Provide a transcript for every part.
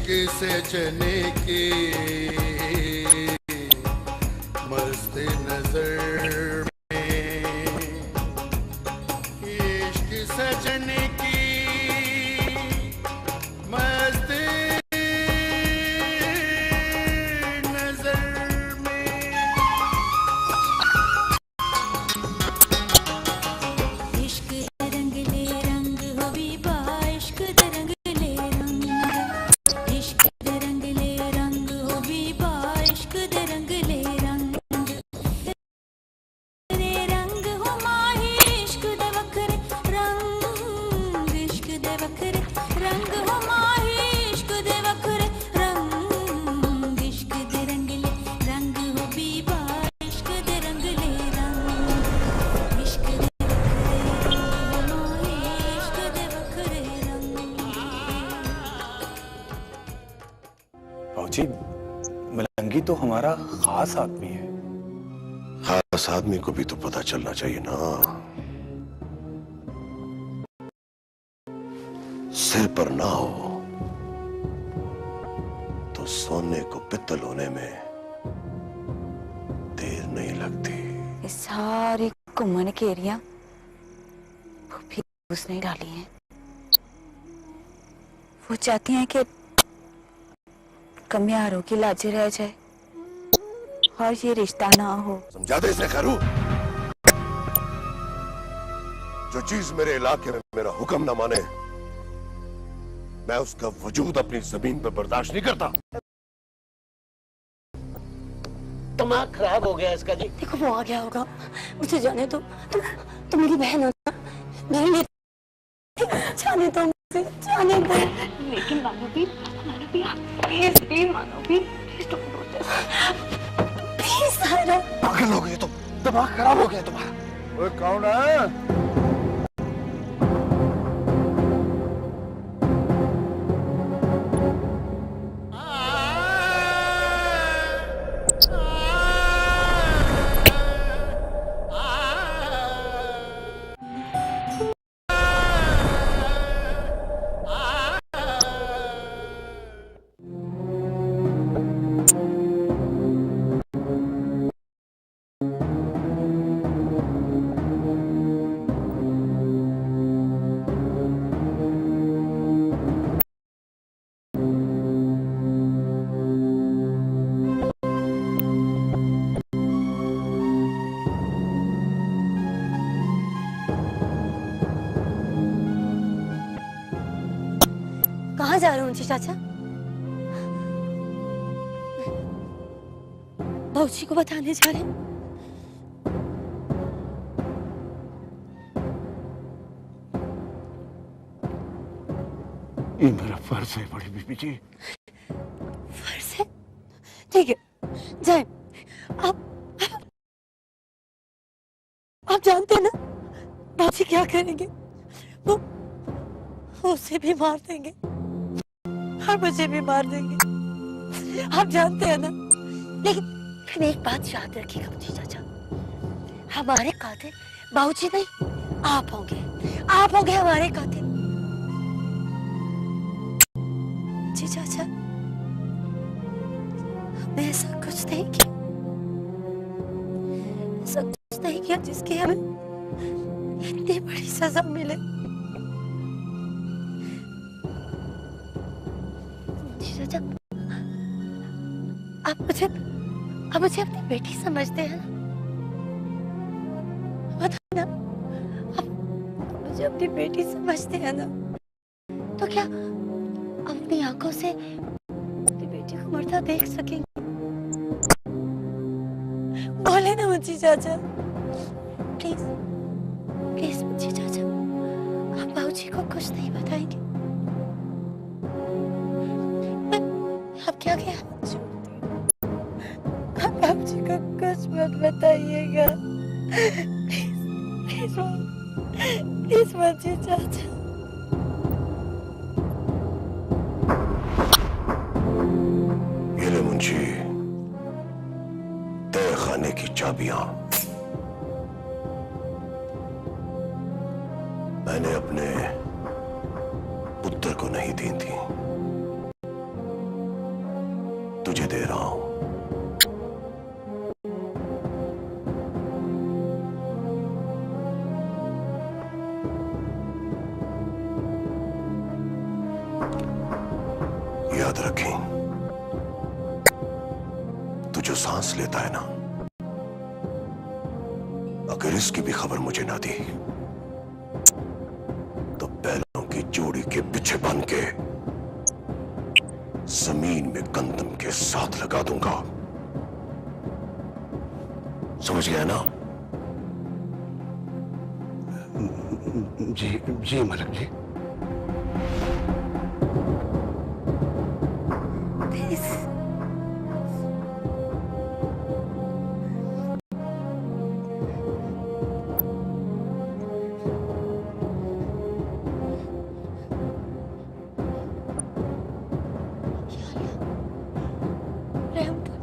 सजने की मस्त नजर में, इश्क सजने की मस्त नजर में। इश्क रंग ले रंग हो बीबा, इश्क रंग ले रंग, इश्क रंग ले रंग हो बीबा, इश्क रंग ले रंग, रे रंग हो माही, इश्क दे वखरे रंग, इश्क दे वखरे रंग हो माही, इश्क दे वखरे रंग, इश्क दे रंग ले रंग हो बीबा, इश्क दे रंग ले रंग, इश्क दे वखरे रंग हो माही, इश्क दे वखरे रंग। बाबूजी, मलंगी तो हमारा खास आदमी है। खास आदमी को भी तो पता चलना चाहिए ना। सिर पर ना हो तो सोने को पित्तल होने में देर नहीं लगती। ये सारी घुमन केरियां वो भी उसने डाली हैं। वो चाहती हैं कि कमियारों की लाजें रह जाए और ये रिश्ता ना हो। समझा दे इसे करूं। जो चीज मेरे इलाके में मेरा हुक्म ना माने, मैं उसका वजूद अपनी जमीन पर बर्दाश्त नहीं करता। दिमाग खराब हो गया इसका जी। देखो वो आ गया होगा, मुझे जाने दो। तुम मेरी बहन हो ना, मेरे लिए जाने दो, मुझे जाने दो। लेकिन मानवी प्लीज मानवी please don't do this please. सारा पागल हो गई तुम, दिमाग खराब हो गया तुम्हारा। वो कौन है? कहाँ जा रहे हो जी चाचा? बाबूजी को बताने जा रहे हैं। ये मेरा फर्ज है बड़ी बीबी जी। फर्ज है? ठीक है, जाए। आप जानते हैं ना बाबूजी क्या करेंगे? वो उसे भी मार देंगे और मुझे भी मार देंगे, आप जानते हैं ना। लेकिन एक बात याद रखिएगा मुझे चाचा, हमारे कातिल बाबूजी नहीं, आप होंगे हमारे कातिल। जी चाचा, हमने ऐसा कुछ नहीं किया, ऐसा कुछ नहीं किया जिसकी हमें इतनी बड़ी सजा मिले। जी चाचा, आप मुझे अपनी बेटी समझते हैं ना? बताओ ना, आप मुझे अपनी बेटी समझते हैं ना? तो क्या अपनी आंखों से अपनी बेटी को मरता देख सकेंगे? बोले ना मुझे चाचा, प्लीज प्लीज मुझे चाचा, आप बाबूजी को कुछ नहीं बताएंगे? आप क्या क्या आप बाबूजी को कुछ मत बताइएगा, प्लीज मुझे चाचा। ये ले मुंशी, तय खाने की चाबियां मैंने अपने पुत्र को नहीं दी थी, तुझे दे रहा हूं। याद रखें, तू जो सांस लेता है ना, अगर इसकी भी खबर मुझे ना दी तो बैलों की जोड़ी के पीछे बन के जमीन में कंदम के साथ लगा दूंगा। समझ गया ना? जी जी मलिक जी। प्लीज रहम कर।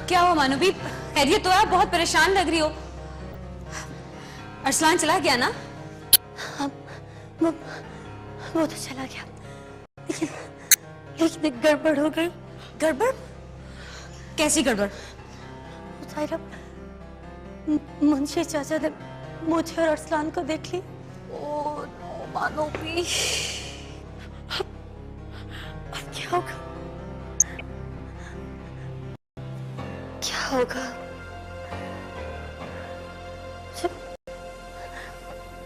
क्या हुआ मानुबी? खैरियत तो है? बहुत परेशान लग रही हो। अरसलान चला गया ना? वो तो चला गया, लेकिन एक गड़बड़ हो गई। गड़बड़? कैसी गड़बड़? साहिरा, मुंशी चाचा ने मुझे और अरसलान को देख ली। ओ नो मानुबी, अब क्या होगा? क्या होगा?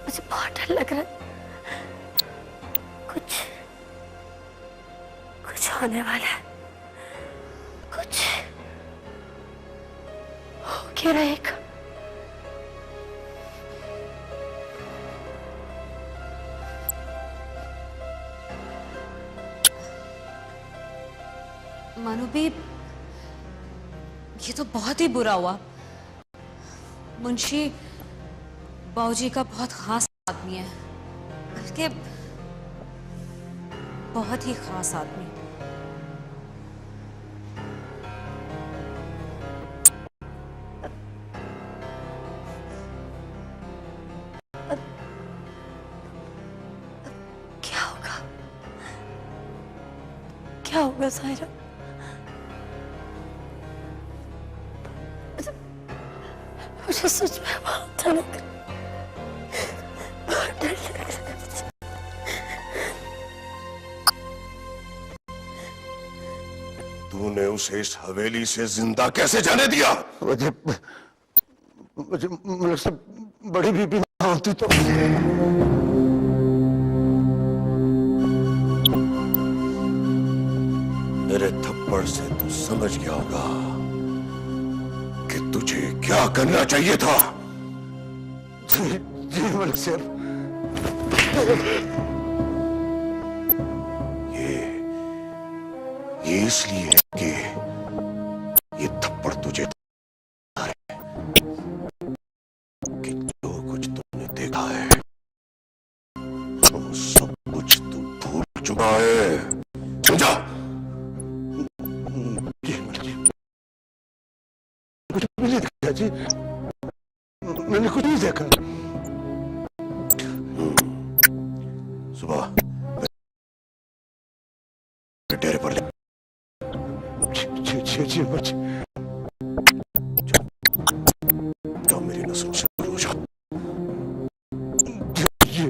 मुझे बहुत डर लग रहा है। कुछ होने वाला है। कुछ हो क्या रहेगा? मानुबी, ये तो बहुत ही बुरा हुआ। मुंशी बाबूजी का बहुत खास आदमी है, बल्कि बहुत ही खास आदमी। क्या होगा? क्या होगा साहिरा? मुझे सच में बहुत डर लग रहा है। बहुत डर लग रहा है मुझे। तूने उसे इस हवेली से जिंदा कैसे जाने दिया? मुझे मलिक साहब, बड़ी बीबी ना होती तो। मेरे थप्पड़ से तू समझ गया होगा कि तुझे क्या करना चाहिए था। जी जी मलिक साहब। ये इसलिए कि ये थप्पड़ तुझे है कि जो कुछ तूने देखा है वो सब कुछ तू भूल चुका है। समझा? जी मलिक जी, कुछ भी नहीं देखा जी, मैंने कुछ नहीं देखा। सुबह डेरे पर ले। जी मुझे जाओ, मेरी नस्ल से दूर हो जाओ। जी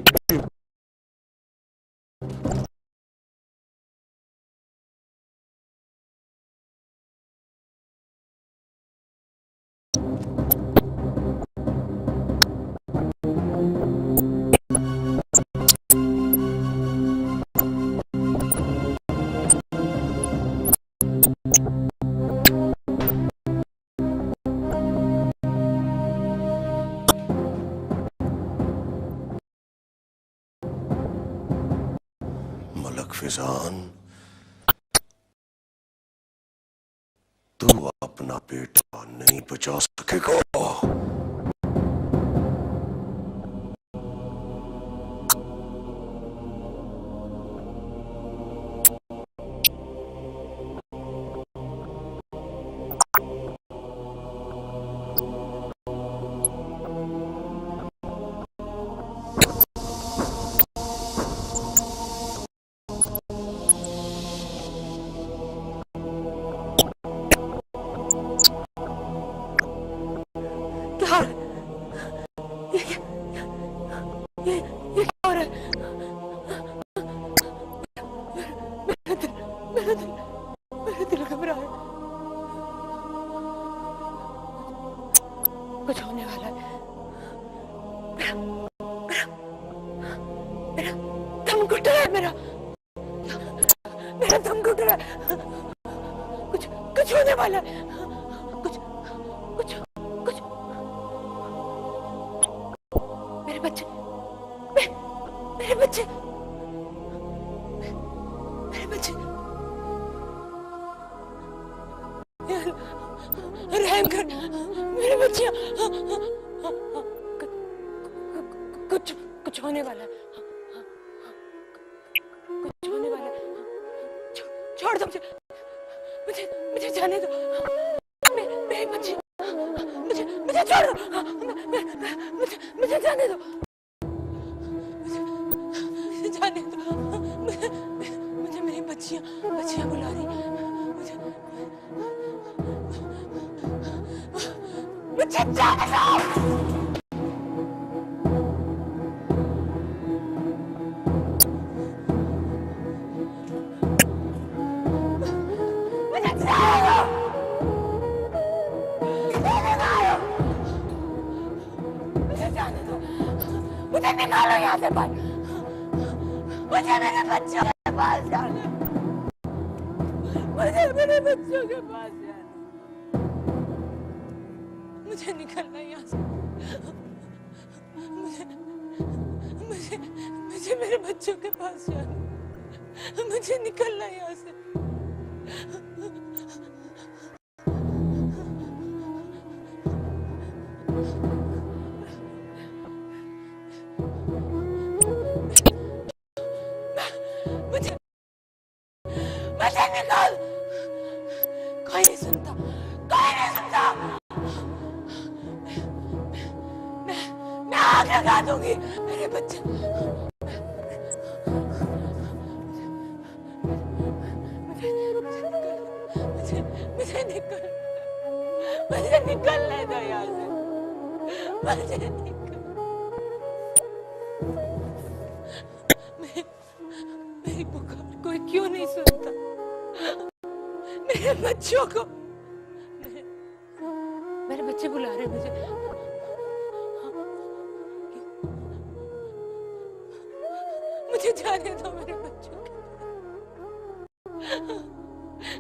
फिजान, तू अपना बेटा नहीं बचा सकेगा। क्या ये क्या हो रहा है? मेरा दिल घबरा है। कुछ होने वाला है। मेरा दम घुट रहा है। मेरा दम घुट रहा है। कुछ होने वाला है। कुछ मेरे बच्चे रहम कर मेरे बच्चे। कुछ होने वाला है। कुछ होने वाला है। छोड़ दो मुझे जाने दो। मेरे बच्चे मुझे छोड़ दो। मुझे जाने दो। मुझे जाने दो। मुझे मेरी बच्चियां बुला रही। मुझे जाने दो। मुझे निकालो यहाँ से बाहर। मुझे मेरे बच्चों के पास जाना। मुझे निकलना यहाँ से। मुझे मेरे बच्चों के पास जाना। मुझे निकलना यहाँ से। मुझे निकाल। कोई नहीं सुनता। मैं आग लगा दूंगी। मेरे बच्चे मुझे निकलने दो यहाँ से। मुझे निकल। मेरी पुकार कोई क्यों नहीं सुनता? मेरे बच्चों को मेरे बच्चे बुला रहे मुझे। मुझे जाने दो मेरे बच्चों के।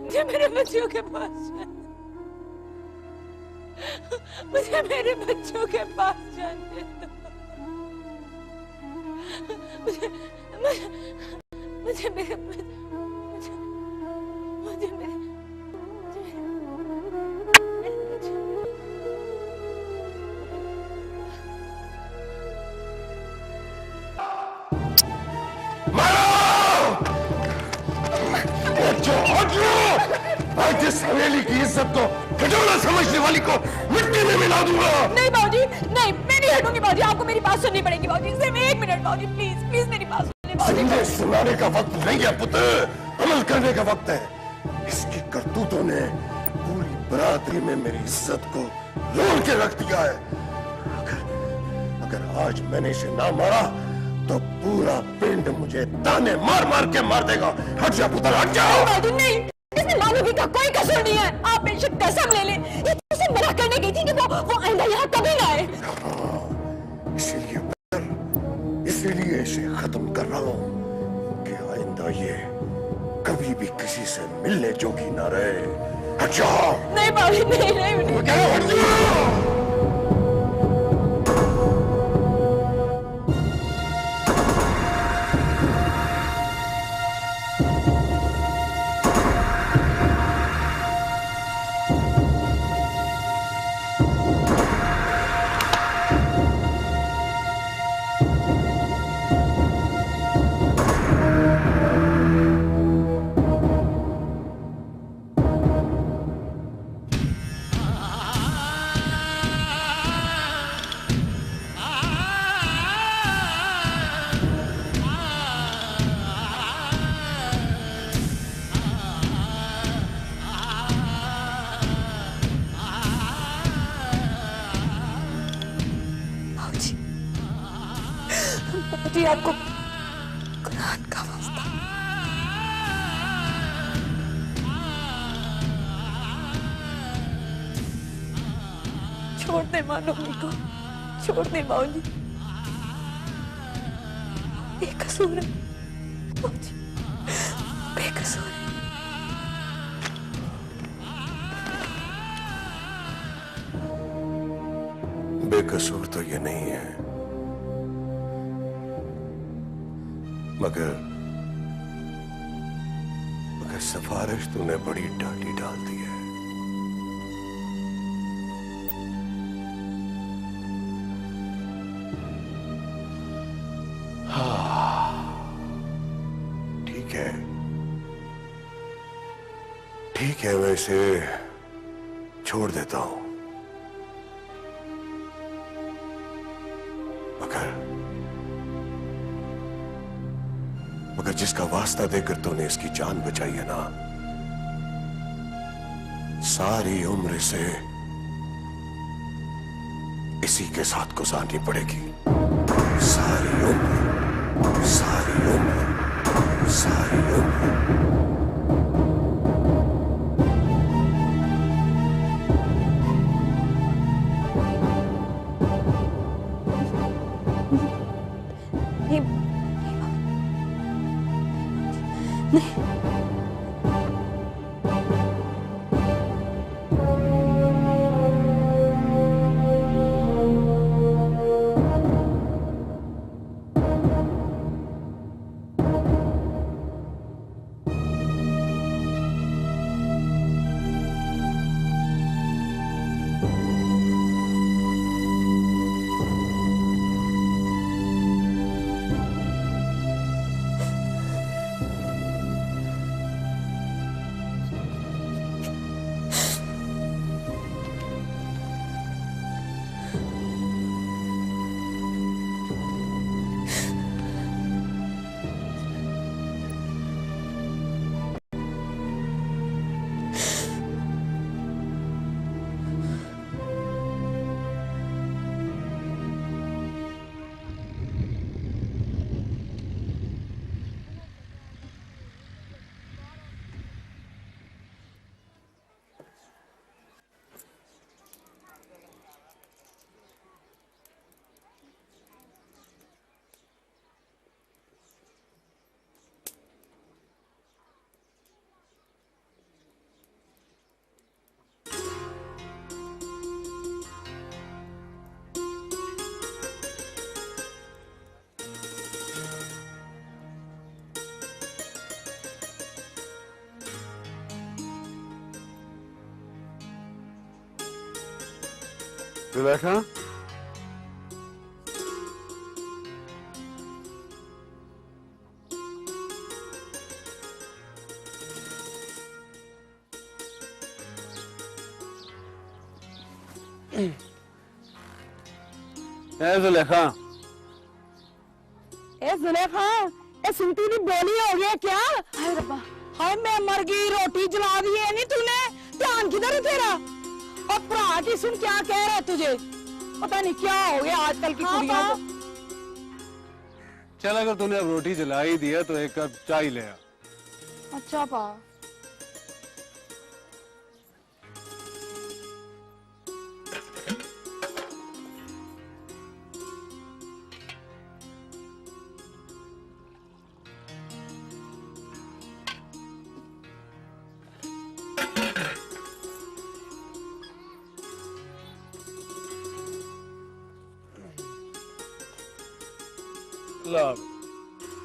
मुझे मेरे बच्चों के पास जाने। मुझे मेरे बच्चों के पास जाने दो। मुझे मेरे इस हवेली की इज्जत को घटोला समझने वाली को मिट्टी में मिला दूंगा। नहीं बाबूजी, नहीं, मैं नहीं हटूंगी बाबूजी। आपको मेरी बात सुननी पड़ेगी बाबूजी। सिर्फ 1 मिनट बाबूजी, प्लीज मेरी बात सुनिए बाबूजी। जिंदे सुनाने का वक्त नहीं है पुत्र, अमल करने का वक्त है। इसकी करतूतों ने पूरी बरादरी में मेरी इज्जत को रोल के रख दिया है। अगर आज मैंने इसे ना मारा तो पूरा पिंड मुझे ताने मार मार के मार देगा। हट जा पुत्र, हट जाओ। बाबूजी नहीं, इसमें मानवी का कोई कसूर नहीं है। आप बेशक कसम ले लें। ये तो उसे मना करने गई थी कि वो आइंदा यहाँ कभी ना आए। इसीलिए इसे खत्म कर रहा हूँ कि आइंदा ये कभी भी किसी से मिलने जोगी ना रहे। हट जाओ। नहीं बाबूजी, नहीं। हट जाओ। बाबूजी आपको कुरान का वास्ता। छोड़ दे मानवी को, छोड़ दे बाबूजी, बेकसूर है बाबूजी, बेकसूर है। बेकसूर तो ये नहीं है, मगर सिफारिश तूने बड़ी डांटी डाल दी है। ठीक है, मैं इसे छोड़ देता हूं, मगर जिसका वास्ता देकर तूने इसकी जान बचाई है ना, सारी उम्र इसे इसी के साथ गुजारनी पड़ेगी। सारी उम्र, सारी उम्र, सारी उम्र। जुलेखा, जुलेखा, जुलेखा, ए सुनती नहीं बोली हो गया क्या? हाय रब्बा, हाय मैं मर गई, रोटी जला दी है नहीं तूने? ध्यान किधर है तेरा? और भरा की सुन क्या कह रहा है तुझे? पता नहीं क्या हो गया आजकल की कुड़ियों को। चल अगर तूने अब रोटी जला ही दिया तो एक कप चाय ले आ। अच्छा पा।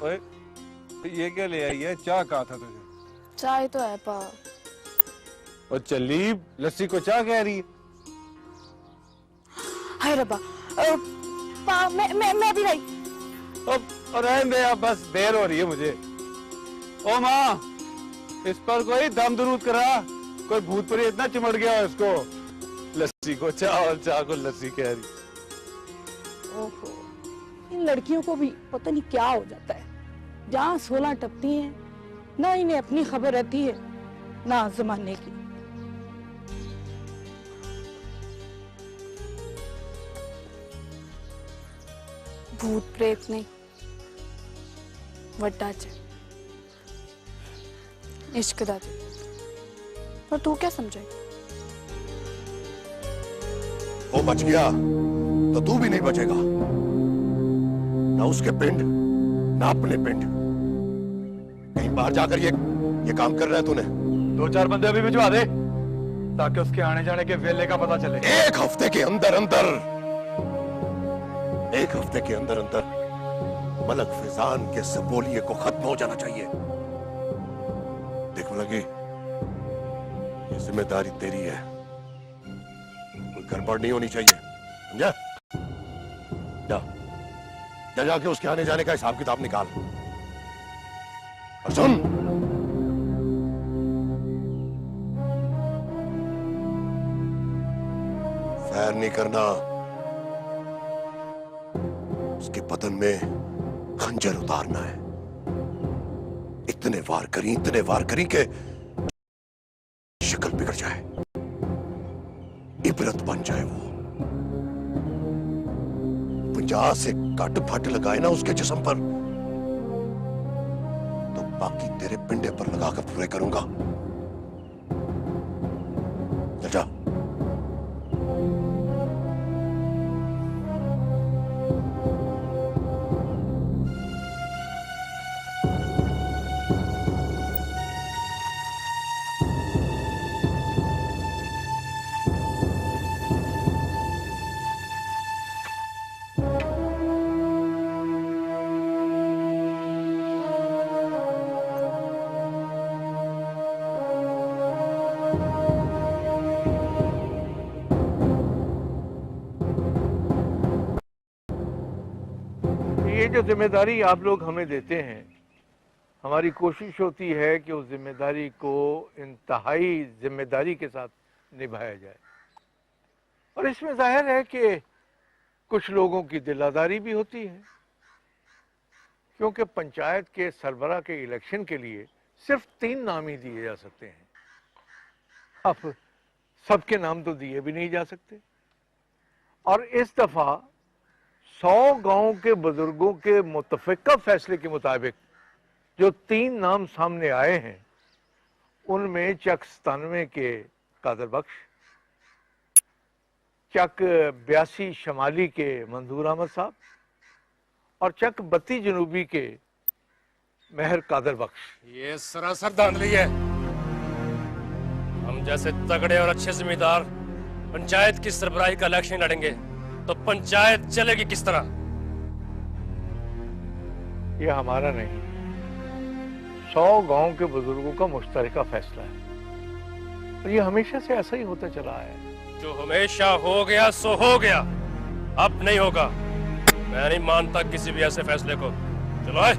ओए, ये क्या ले आई है? चाय कहा था तुझे? चाय तो है पा। और चली लस्सी को चाय कह रही है? हाय रब्बा, पा मैं भी नहीं। और अब बस देर हो रही है मुझे। ओ माँ, इस पर कोई दम दुरूद करा, कोई भूत परी इतना चिमड़ गया है इसको। लस्सी को चाय और चाय को लस्सी कह रही। ओहो, इन लड़कियों को भी पता नहीं क्या हो जाता है, जहाँ 16 टपती हैं, ना इन्हें अपनी खबर रहती है ना जमाने की। भूत प्रेत नहीं, ਵੱਡਾ ਚ इश्क दा च पर तू क्या समझे वो बच गया तो तू भी नहीं बचेगा, ना उसके पिंड ना अपने पिंड। कहीं बाहर जाकर ये काम कर रहा है तूने? 2-4 बंदे अभी भिजवा दे ताकि उसके आने जाने के वेले का पता चले। एक हफ्ते के अंदर अंदर, एक हफ्ते के अंदर अंदर मलक फिजान के सबोलिये को खत्म हो जाना चाहिए। देख लगी, ये जिम्मेदारी तेरी है, कोई गड़बड़ नहीं होनी चाहिए, समझा? जा जा जाके उसके आने जाने का हिसाब किताब निकाल। और सुन, फैर नहीं करना, उसके बदन में खंजर उतारना है। इतने वार करी के शक्ल बिगड़ जाए, इबरत बन जाए। वो 50 से कट फट लगाए ना उसके जिस्म पर, तो बाकी तेरे पिंडे पर लगाकर पूरे करूंगा। चल जा। ये जो जिम्मेदारी आप लोग हमें देते हैं, हमारी कोशिश होती है कि उस जिम्मेदारी को इंतहाई जिम्मेदारी के साथ निभाया जाए। और इसमें जाहिर है कि कुछ लोगों की दिलादारी भी होती है, क्योंकि पंचायत के सरबराह के इलेक्शन के लिए सिर्फ 3 नाम ही दिए जा सकते हैं। अब सबके नाम तो दिए भी नहीं जा सकते, और इस दफा 100 गांव के बुजुर्गों के मुतफिका फैसले के मुताबिक जो 3 नाम सामने आए हैं, उनमें चक 97 के कादर बख्श, चक 82 शमाली के मंजूर अहमद साहब और चक 32 जनूबी के मेहर कादर बख्श। ये सरासर धांधली है। हम जैसे तगड़े और अच्छे जिम्मेदार पंचायत की सरबराही का इलेक्शन लड़ेंगे तो पंचायत चलेगी किस तरह? ये हमारा नहीं, 100 गांव के बुजुर्गों का मुश्तरका फैसला है, और ये हमेशा से ऐसा ही होता चला है। जो हमेशा हो गया सो हो गया, अब नहीं होगा। मैं नहीं मानता किसी भी ऐसे फैसले को। चलो आए।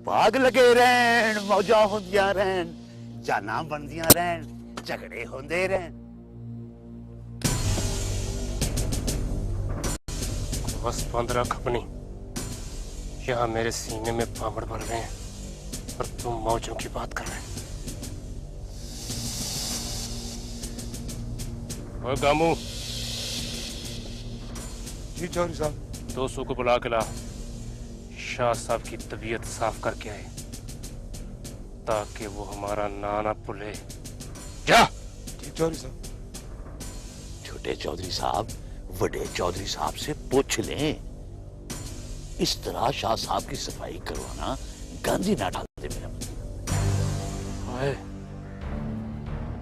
भाग लगे रहन, मौजा होंदियां रहन, जाना बनदियां रहन, झगड़े होंदे रहन। बस बंद रख अपनी। यहाँ मेरे सीने में पामड़ बढ़ रहे हैं और तुम मौजों की बात कर रहे हैं। और गामू, जी चौधरी साहब। दोस्तों को बुला के ला, शाह साहब की तबीयत साफ करके आए ताकि वो हमारा नाना भूले। जा। जी चौधरी साहब। छोटे चौधरी साहब बड़े चौधरी साहब से पूछ लें। इस तरह शाह साहब की सफाई करवाना गांधी ना डालते मेरा मतलब। ओए,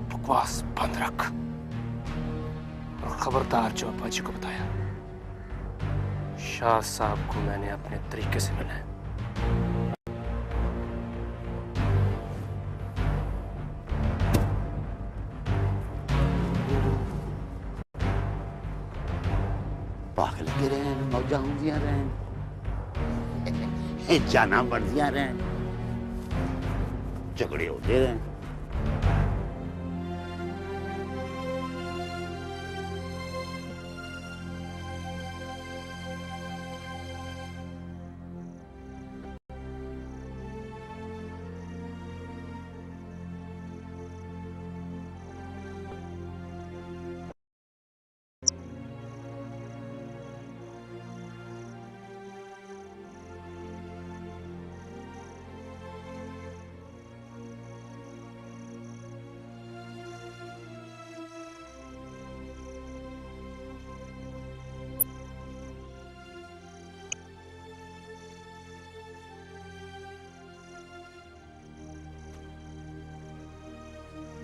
बकवास बंद रख और खबरदार जो अब्बा जी को बताया, शाह साहब को मैंने अपने तरीके से मिला है। पागल के रहन मौजा होंदिया रहन जाना बढ़दिया रहन झगड़े होते रहन।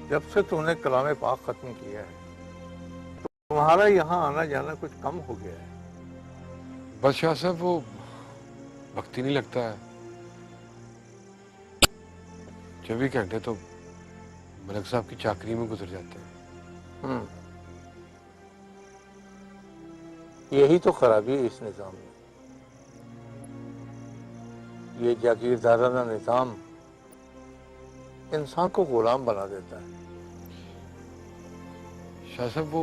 जब से तूने कलाम पाक खत्म किया है तुम्हारा यहाँ आना जाना कुछ कम हो गया है। बस शाह साहब वो वक्त ही नहीं लगता है। 24 घंटे तो मलिक साहब की चाकरी में गुजर जाते हैं। यही तो खराबी है इस निजाम में। ये जागीरदाराना निजाम इंसान को गुलाम बना देता है। शाह साहब वो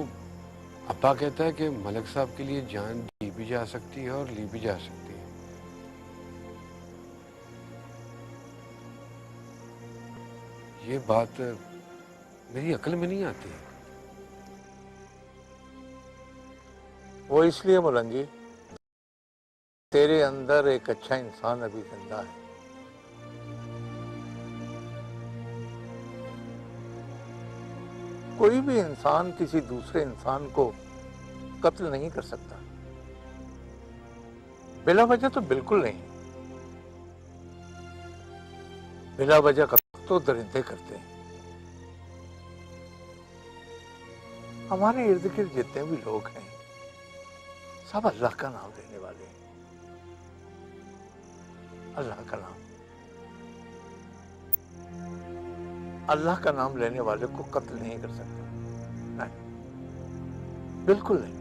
अब्बा कहता है कि मलिक साहब के लिए जान दी भी जा सकती है और ली भी जा सकती है। ये बात मेरी अकल में नहीं आती है। वो इसलिए मलंगी तेरे अंदर एक अच्छा इंसान अभी जिंदा है। कोई भी इंसान किसी दूसरे इंसान को कत्ल नहीं कर सकता, बिला वजह तो बिल्कुल नहीं। बिला वजह कत्ल तो दरिंदे करते हैं। हमारे इर्द गिर्द जितने भी लोग हैं सब अल्लाह का नाम लेने वाले हैं। अल्लाह का नाम, अल्लाह का नाम लेने वाले को कत्ल नहीं कर सकते, नहीं, बिल्कुल नहीं।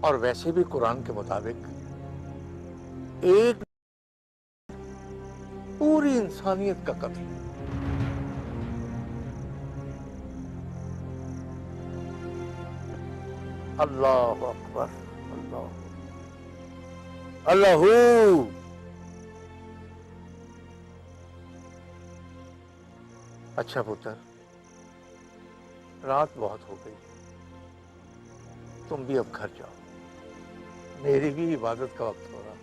और वैसे भी कुरान के मुताबिक एक पूरी इंसानियत का कत्ल। अल्लाह अकबर, अल्लाह अल्लाहू। अच्छा पुत्र, रात बहुत हो गई, तुम भी अब घर जाओ। मेरी भी इबादत का वक्त हो रहा है।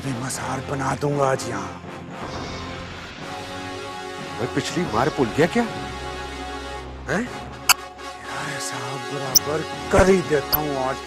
भी मसाल बना दूंगा आज यहाँ। मैं पिछली बार भूल गया क्या? हैं? साहब बराबर कर ही देता हूँ आज।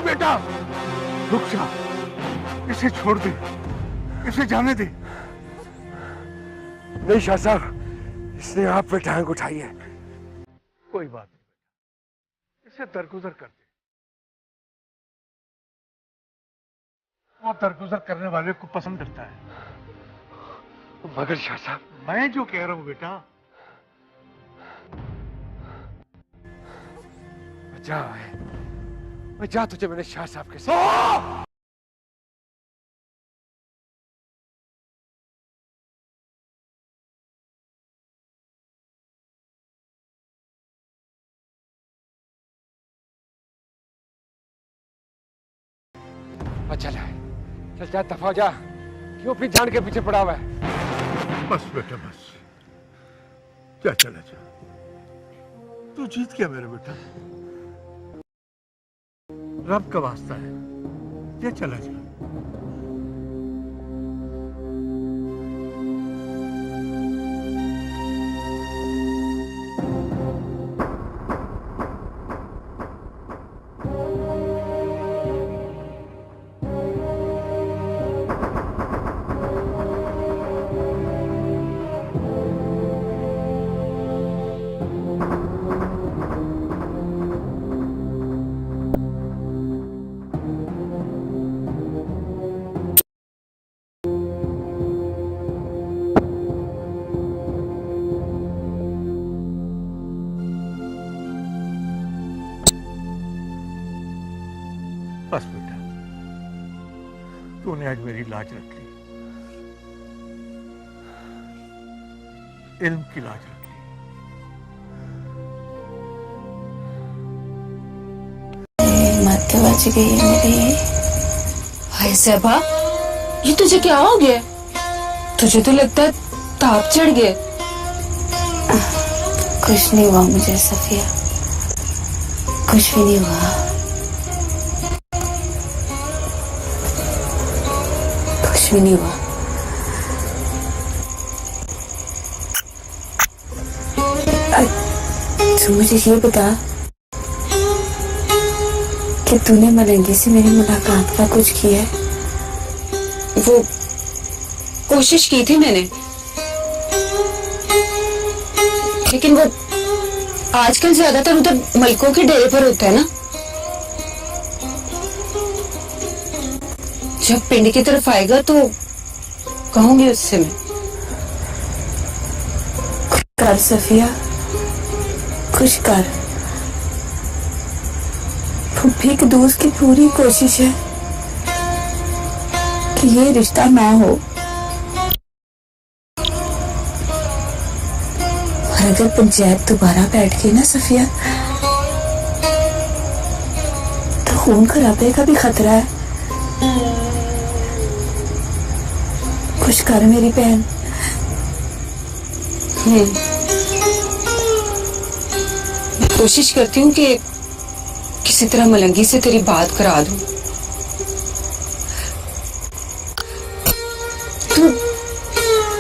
बेटा रुक जा, इसे छोड़ दे, इसे जाने दे। नहीं शाह साहब, इसने आप पे टांग उठाई है। कोई बात नहीं, इसे दरगुजर कर दे। वो दरगुजर करने वाले को पसंद करता है। मगर शाह साहब, मैं जो कह रहा हूं बेटा, जा तुझे मैंने शाह साहब के साथ। चल जा, दफा हो जा, क्यों अपनी जान के पीछे पड़ा हुआ है? बस बेटा बस, क्या चला जा, तू जीत गया मेरा बेटा। रब का वास्ता है, ये चला जा। बस बेटा, तूने आज मेरी लाज रख ली, इल्म की लाज रख ली। मत बच गई मेरी। हाय सहबा, ये तुझे क्या हो गया? तुझे तो लगता है ताप चढ़ गए। कुछ नहीं हुआ मुझे सफिया, कुछ भी नहीं हुआ। कुछ भी नहीं हुआ। तू मुझे ये बता कि तूने मलंगी से मेरी मुलाकात का कुछ किया है? वो कोशिश की थी मैंने, लेकिन वो आजकल ज्यादातर उधर मलकों के डेरे पर होता है ना। जब पिंड की तरफ आएगा तो कहूंगी उससे मैं। कर सफिया, कुछ कर। फुफ्फी के दोस्त की पूरी कोशिश है कि ये रिश्ता ना हो, और अगर पंचायत दोबारा बैठ गई ना सफिया, तो खून खराबे का भी खतरा है। कुछ कर मेरी बहन। कोशिश करती हूँ कि किसी तरह मलंगी से तेरी बात करा दूं।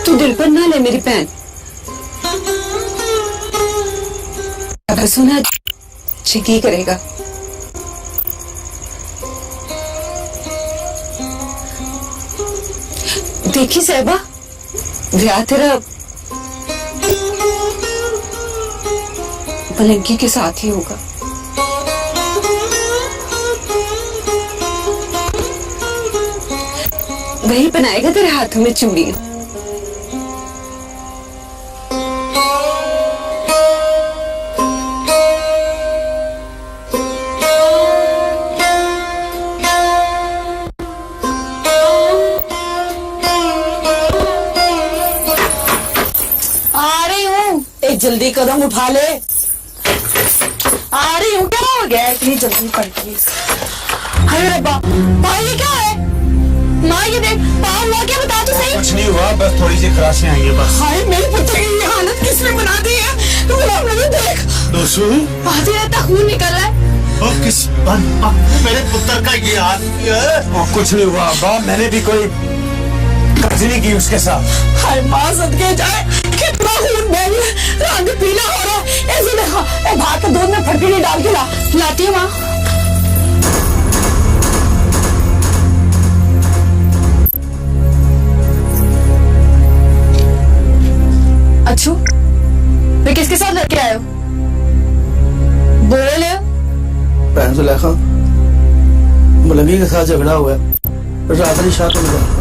तू दिल पर ना ले मेरी बहन। अगर सुना की करेगा। देखी साहिबा, ब्याह तेरा मलंगी के साथ ही होगा। वही बनाएगा तेरे हाथों में चूड़ियां। आ रही हूँ, एक जल्दी कदम उठा ले। आ रही हूँ। क्या हो गया इतनी जल्दी पड़ गई? अरे रब्बा, भाई ये क्या है? माँ ये देख, पाँव ला के बता तो सही। कुछ नहीं हुआ, बस थोड़ी सी खराशें आई हैं बस। हाय मेरे पुत्र की ये हालत किसने बना दी है? तू गुलाम नबी देख, दोस्तों आधे रात तक खून निकल रहा है। किस मेरे पुत्र का ये हाल है? कुछ नहीं हुआ अब्बा, मैंने भी कोई कब्ज नहीं की उसके साथ। हाय माँ सदके जाए, कितना खून बह गया, रंग पीला हो रहा है। ऐसे देखा, ए भाग के दूध में फटकड़ी डाल के ला। लाती है माँ। अच्छू, वे किसके साथ लड़के आए हो? बोले बहन सुलेखा, मलंगी के साथ झगड़ा हुआ है, रात की शादी में।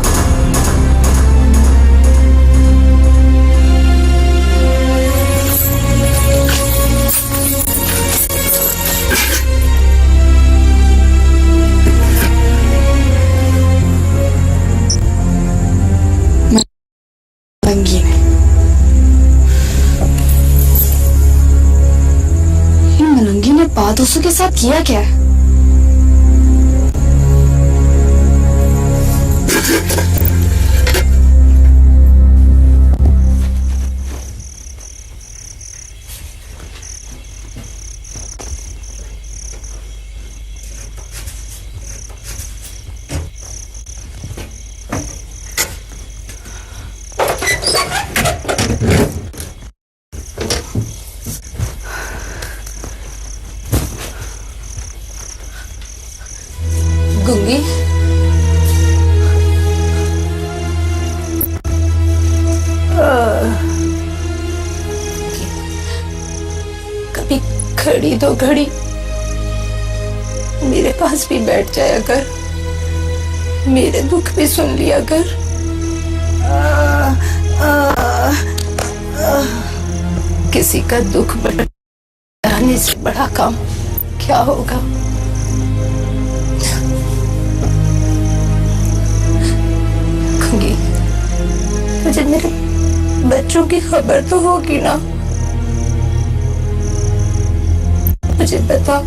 मलंगी ने, ये मलंगी ने बादोसों के साथ किया क्या है? गुंगी, कभी खड़ी तो खड़ी मेरे पास भी बैठ जाया कर, मेरे दुख भी सुन लिया कर। किसी का दुख बढ़ाने से बड़ा काम क्या होगा? मुझे मेरे बच्चों की खबर तो होगी ना? मुझे बता,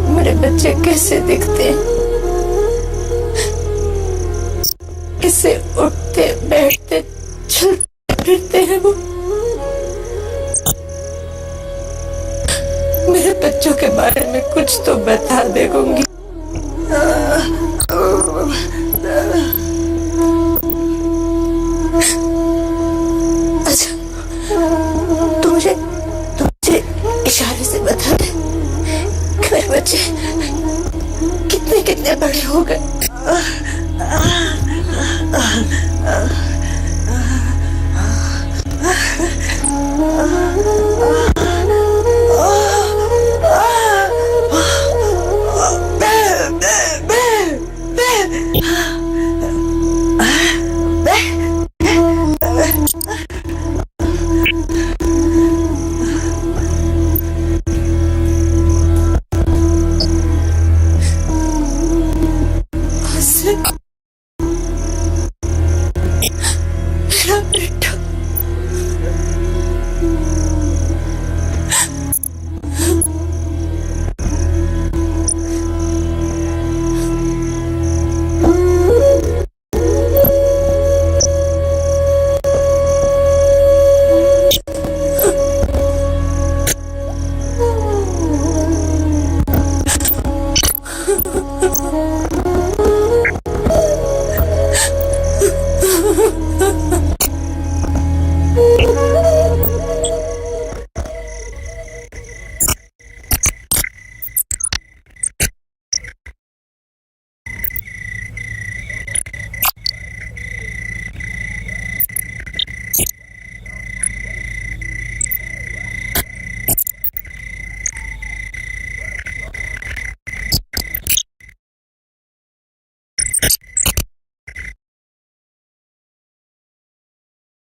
मेरे बच्चे कैसे दिखते हैं, कैसे उठते बैठते चलते फिरते हैं वो? मेरे बच्चों के बारे में कुछ तो बता दे गुंगी। अच्छा, तू मुझे इशारे से बता दे कि मेरे बच्चे कितने कितने बड़े हो गए।